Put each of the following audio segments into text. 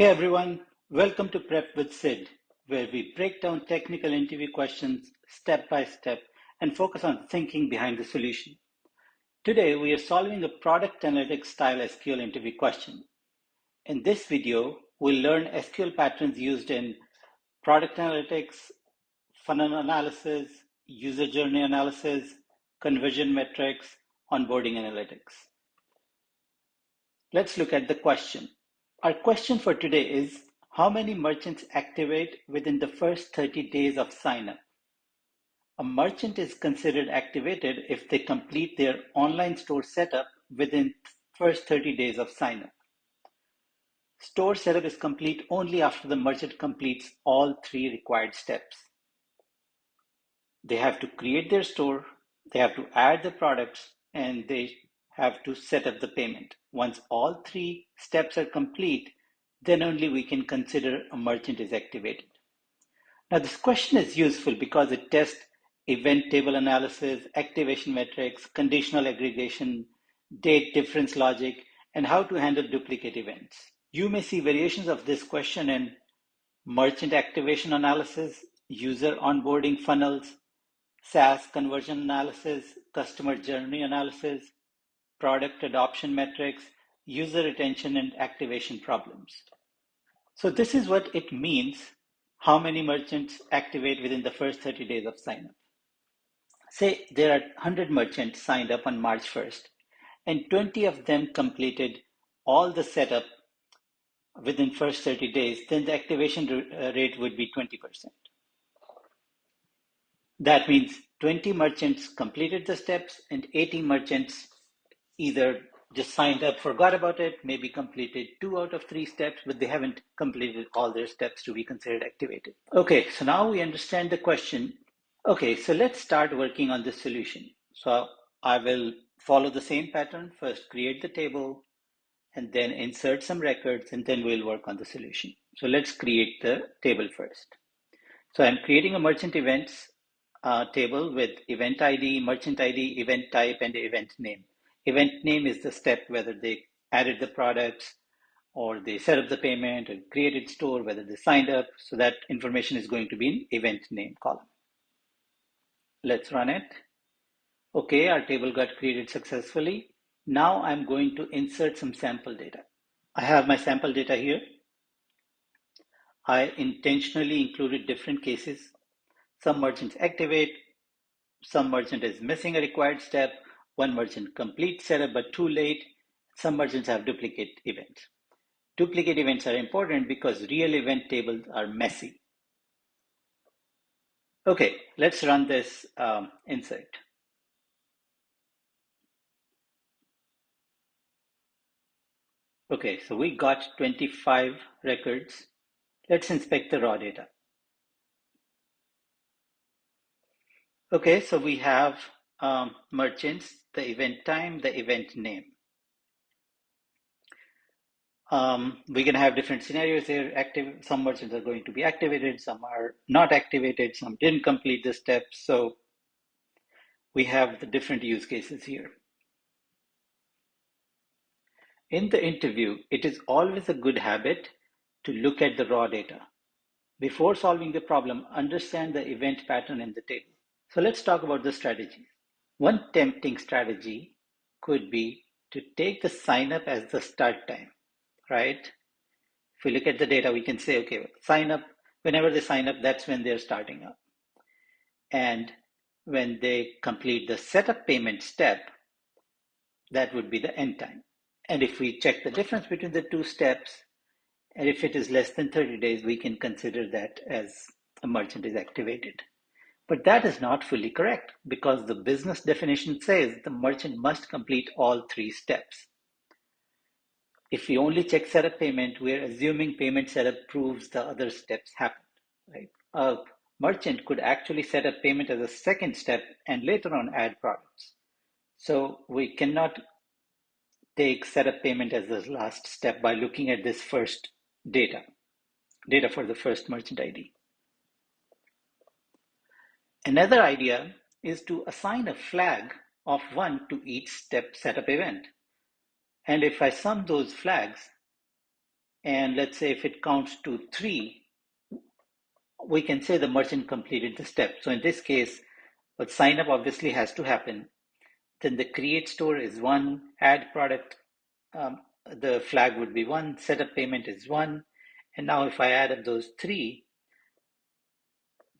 Hey everyone, welcome to Prep with Sid, where we break down technical interview questions step by step and focus on thinking behind the solution. Today we are solving a product analytics style SQL interview question. In this video, we'll learn SQL patterns used in product analytics, funnel analysis, user journey analysis, conversion metrics, onboarding analytics. Let's look at the question. Our question for today is, how many merchants activate within the first 30 days of sign-up? A merchant is considered activated if they complete their online store setup within first 30 days of sign-up. Store setup is complete only after the merchant completes all three required steps. They have to create their store, they have to add the products, and they have to set up the payment. Once all three steps are complete, then only we can consider a merchant is activated. Now this question is useful because it tests event table analysis, activation metrics, conditional aggregation, date difference logic, and how to handle duplicate events. You may see variations of this question in merchant activation analysis, user onboarding funnels, SaaS conversion analysis, customer journey analysis, product adoption metrics, user retention, and activation problems. So this is what it means, how many merchants activate within the first 30 days of sign-up. Say there are 100 merchants signed up on March 1st, and 20 of them completed all the setup within first 30 days, then the activation rate would be 20%. That means 20 merchants completed the steps and 80 merchants either just signed up, forgot about it, maybe completed 2 out of 3 steps, but they haven't completed all their steps to be considered activated. Okay, so now we understand the question. Okay, so let's start working on the solution. So I will follow the same pattern. First, create the table, and then insert some records, and then we'll work on the solution. So let's create the table first. So I'm creating a merchant events table with event ID, merchant ID, event type, and event name. Event name is the step whether they added the products or they set up the payment or created store, whether they signed up. So that information is going to be in event name column. Let's run it. Okay, our table got created successfully. Now I'm going to insert some sample data. I have my sample data here. I intentionally included different cases. Some merchants activate, some merchant is missing a required step, one merchant completes setup but too late, some merchants have duplicate events. Duplicate events are important because real event tables are messy. Okay, let's run this insert. Okay, so we got 25 records. Let's inspect the raw data. Okay, so we have merchants, the event time, the event name. We can have different scenarios here. Some merchants are going to be activated, some are not activated, some didn't complete the steps. So we have the different use cases here. In the interview, it is always a good habit to look at the raw data. Before solving the problem, understand the event pattern in the table. So let's talk about the strategy. One tempting strategy could be to take the sign up as the start time, right? If we look at the data, we can say, okay, sign up, whenever they sign up, that's when they're starting up. And when they complete the setup payment step, that would be the end time. And if we check the difference between the two steps, and if it is less than 30 days, we can consider that as a merchant is activated. But that is not fully correct because the business definition says the merchant must complete all three steps. If we only check setup payment, we're assuming payment setup proves the other steps happened, right? A merchant could actually set up payment as a second step and later on add products. So we cannot take setup payment as the last step by looking at this first data for the first merchant ID. Another idea is to assign a flag of 1 to each step setup event. And if I sum those flags, and let's say if it counts to 3, we can say the merchant completed the step. So in this case, but sign up obviously has to happen. Then the create store is 1, add product, the flag would be 1, setup payment is 1. And now if I add up those 3,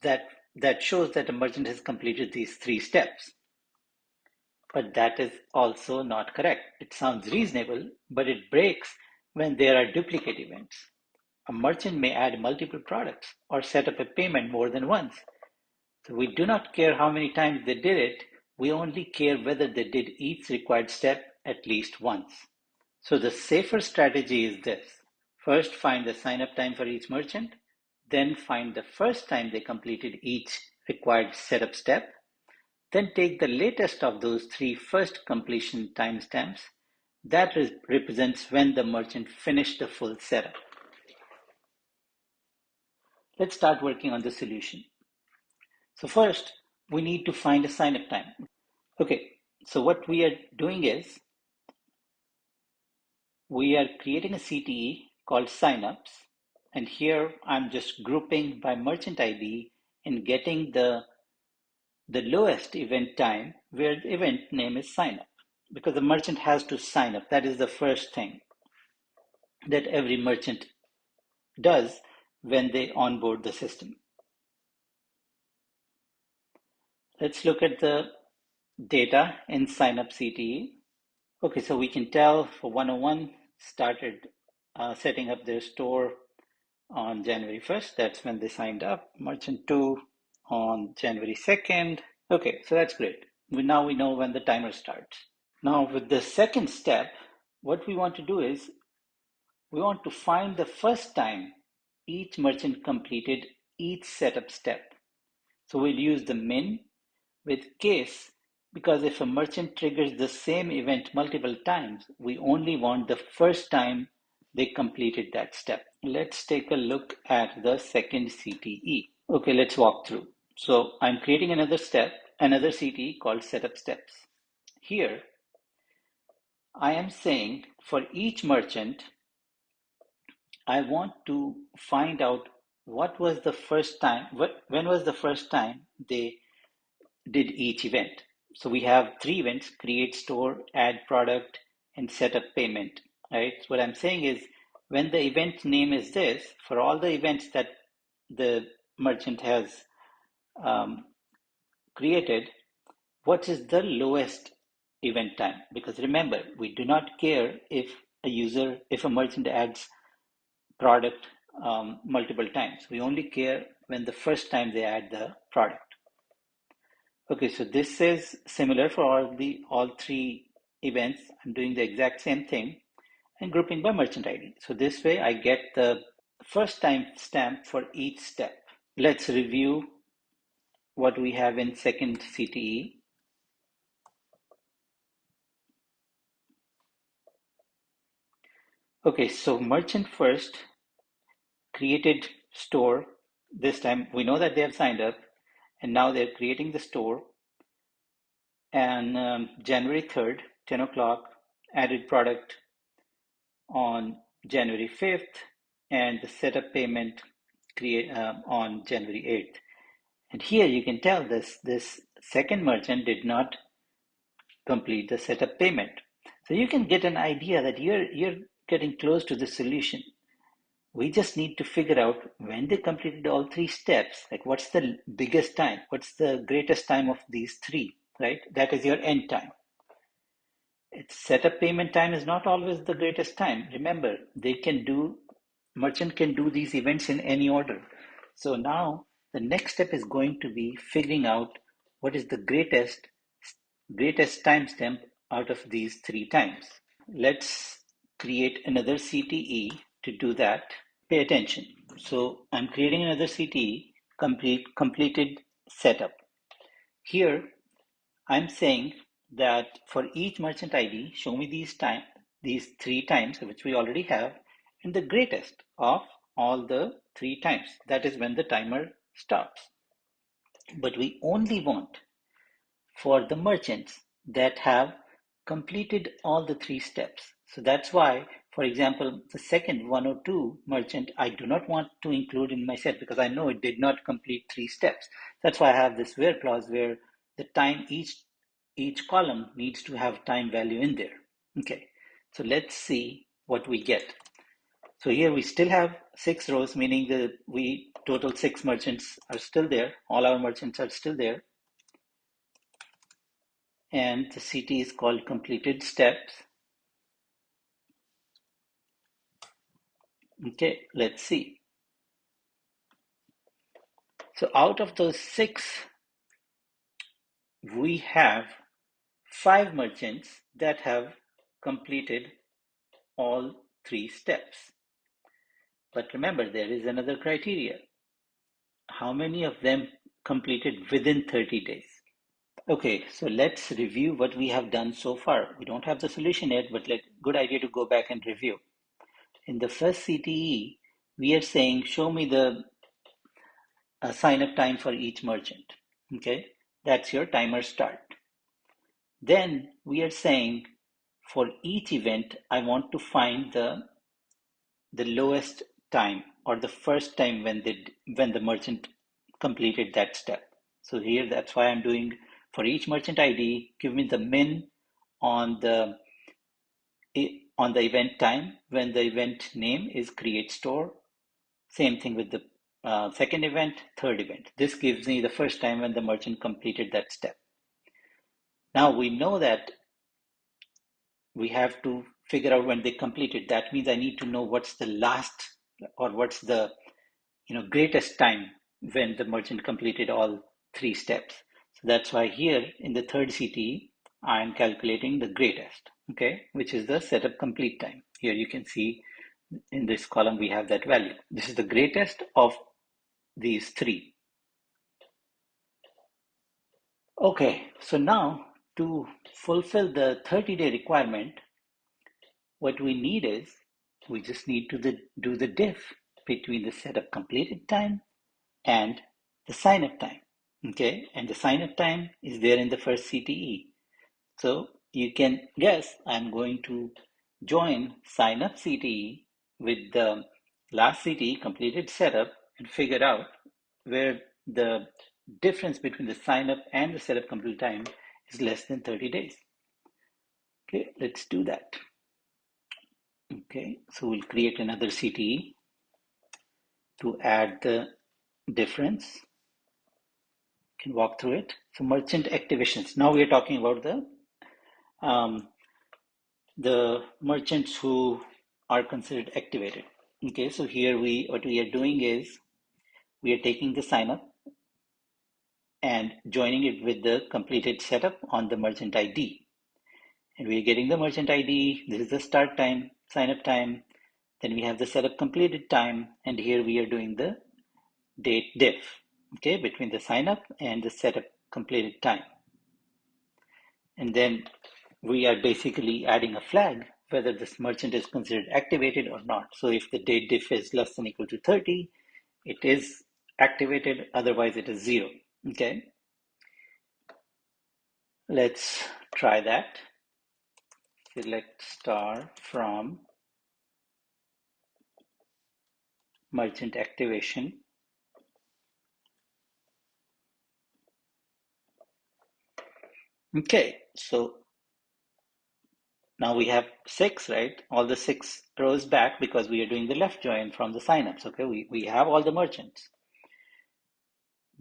that shows that a merchant has completed these 3 steps. But that is also not correct. It sounds reasonable, but it breaks when there are duplicate events. A merchant may add multiple products or set up a payment more than once. So we do not care how many times they did it, we only care whether they did each required step at least once. So the safer strategy is this. First, find the sign-up time for each merchant, then find the first time they completed each required setup step, then take the latest of those 3 first completion timestamps. That represents when the merchant finished the full setup. Let's start working on the solution. So first, we need to find a sign-up time. Okay, so what we are doing is we are creating a CTE called signups, and here I'm just grouping by merchant ID and getting the lowest event time where the event name is signup, because the merchant has to sign up. That is the first thing that every merchant does when they onboard the system. Let's look at the data in signup CTE. Okay, so we can tell for 101 started setting up their store on January 1st. That's when they signed up. Merchant 2 on January 2nd. Okay, so that's great. Now we know when the timer starts. Now with the second step, what we want to do is we want to find the first time each merchant completed each setup step. So we'll use the min with case, because if a merchant triggers the same event multiple times, we only want the first time they completed that step. Let's take a look at the second CTE. Okay, let's walk through. So I'm creating another CTE called setup steps. Here, I am saying for each merchant, I want to find out what was the first time, when was the first time they did each event. So we have 3 events: create store, add product, and set up payment, right? So what I'm saying is when the event name is this, for all the events that the merchant has created, what is the lowest event time? Because remember, we do not care if a merchant adds product multiple times. We only care when the first time they add the product. Okay, so this is similar for all 3 events. I'm doing the exact same thing and grouping by merchant ID. So this way I get the first time stamp for each step. Let's review what we have in second CTE. Okay, so merchant first created store. This time we know that they have signed up, and now they're creating the store. And January 3rd, 10 o'clock, added product on January 5th, and the setup payment on January 8th. And here you can tell this second merchant did not complete the setup payment. So you can get an idea that you're getting close to the solution. We just need to figure out when they completed all 3 steps, like what's the biggest time, what's the greatest time of these 3, right? That is your end time. Its setup payment time is not always the greatest time. Remember, merchant can do these events in any order. So now the next step is going to be figuring out what is the greatest timestamp out of these 3 times. Let's create another CTE to do that. Pay attention. So I'm creating another CTE, completed setup. Here I'm saying that for each merchant ID, show me these 3 times, which we already have, and the greatest of all the 3 times. That is when the timer stops. But we only want for the merchants that have completed all the 3 steps. So that's why For example, the second 102 merchant, I do not want to include in my set because I know it did not complete 3 steps. That's why I have this where clause where the time each column needs to have time value in there. Okay, so let's see what we get. So here we still have 6 rows, meaning that we total 6 merchants are still there. All our merchants are still there. And the CT is called completed steps. Okay, let's see. So out of those 6, we have 5 merchants that have completed all 3 steps. But remember, there is another criteria. How many of them completed within 30 days? Okay, so let's review what we have done so far. We don't have the solution yet, but good idea to go back and review. In the first CTE, we are saying, show me the sign up time for each merchant. Okay, that's your timer start. Then we are saying for each event, I want to find the lowest time or the first time when the merchant completed that step. So here, that's why I'm doing for each merchant ID, give me the min on the event time when the event name is create store. Same thing with the second event, third event. This gives me the first time when the merchant completed that step. Now we know that we have to figure out when they completed. That means I need to know what's the last or what's the greatest time when the merchant completed all 3 steps. So that's why here in the third CTE, I'm calculating the greatest, okay, which is the setup complete time. Here you can see in this column we have that value. This is the greatest of these 3. Okay, so now to fulfill the 30-day requirement, what we need is we just need to do the diff between the setup completed time and the sign up time. Okay, and the sign up time is there in the first CTE. So you can guess I'm going to join sign up CTE with the last CTE completed setup and figure out where the difference between the sign up and the setup complete time is less than 30 days. Okay, let's do that. Okay, so we'll create another CTE to add the difference. You can walk through it. So merchant activations. Now we are talking about the merchants who are considered activated. Okay, so here what we are doing is we are taking the sign up and joining it with the completed setup on the merchant ID. And we are getting the merchant ID. This is the start time, sign up time. Then we have the setup completed time. And here we are doing the date diff, okay, between the sign up and the setup completed time. And then we are basically adding a flag whether this merchant is considered activated or not. So if the date diff is less than equal to 30, it is activated, otherwise it is 0. Okay, let's try that. Select star from merchant activation. Okay, so now we have 6, right? All the 6 rows back because we are doing the left join from the signups. Okay, we have all the merchants.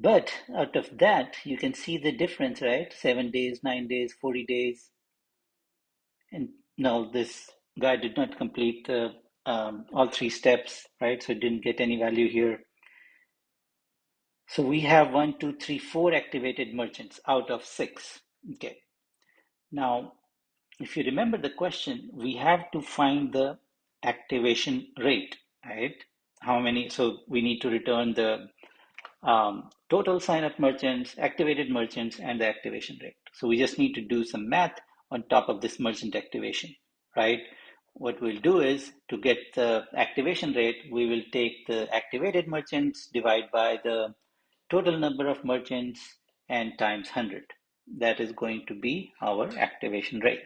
But out of that, you can see the difference, right? 7 days, 9 days, 40 days. And no, this guy did not complete all 3 steps, right? So it didn't get any value here. So we have 1, 2, 3, 4 activated merchants out of 6. Okay. Now, if you remember the question, we have to find the activation rate, right? How many? So we need to return the total sign-up merchants, activated merchants, and the activation rate. So we just need to do some math on top of this merchant activation, right? What we'll do is to get the activation rate, we will take the activated merchants, divide by the total number of merchants, and times 100. That is going to be our activation rate.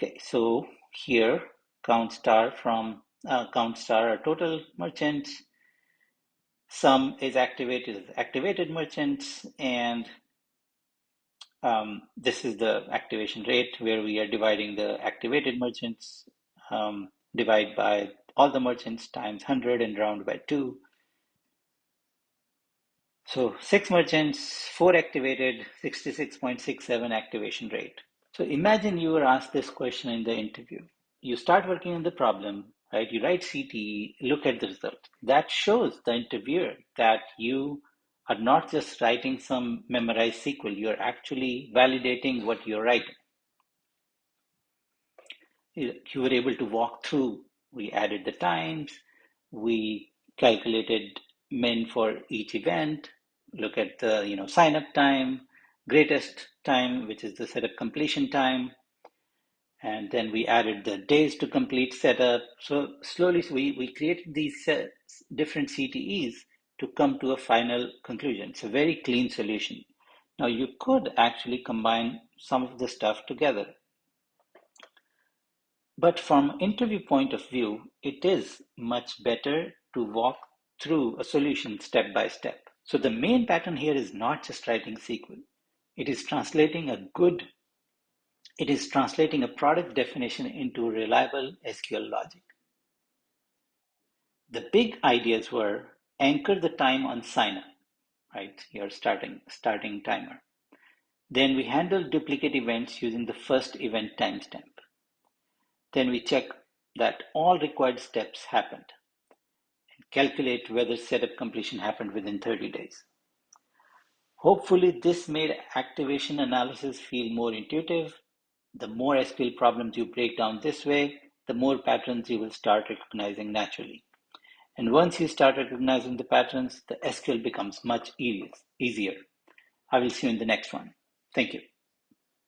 Okay, so here count star are total merchants. Sum is activated merchants, and this is the activation rate where we are dividing the activated merchants, divide by all the merchants times 100 and round by 2. So 6 merchants, 4 activated, 66.67 activation rate. So imagine you were asked this question in the interview. You start working on the problem, right? You write CTE, look at the result. That shows the interviewer that you are not just writing some memorized SQL, you're actually validating what you're writing. You were able to walk through, we added the times, we calculated min for each event, look at the sign up time, greatest time, which is the setup completion time, and then we added the days to complete setup. So slowly we created these different CTEs to come to a final conclusion. It's a very clean solution. Now you could actually combine some of the stuff together. But from interview point of view, it is much better to walk through a solution step by step. So the main pattern here is not just writing SQL. It is translating a product definition into reliable SQL logic. The big ideas were anchor the time on sign up, right? Your starting timer. Then we handle duplicate events using the first event timestamp. Then we check that all required steps happened. Calculate whether setup completion happened within 30 days. Hopefully, this made activation analysis feel more intuitive. The more SQL problems you break down this way, the more patterns you will start recognizing naturally. And once you start recognizing the patterns, the SQL becomes much easier. I will see you in the next one. Thank you.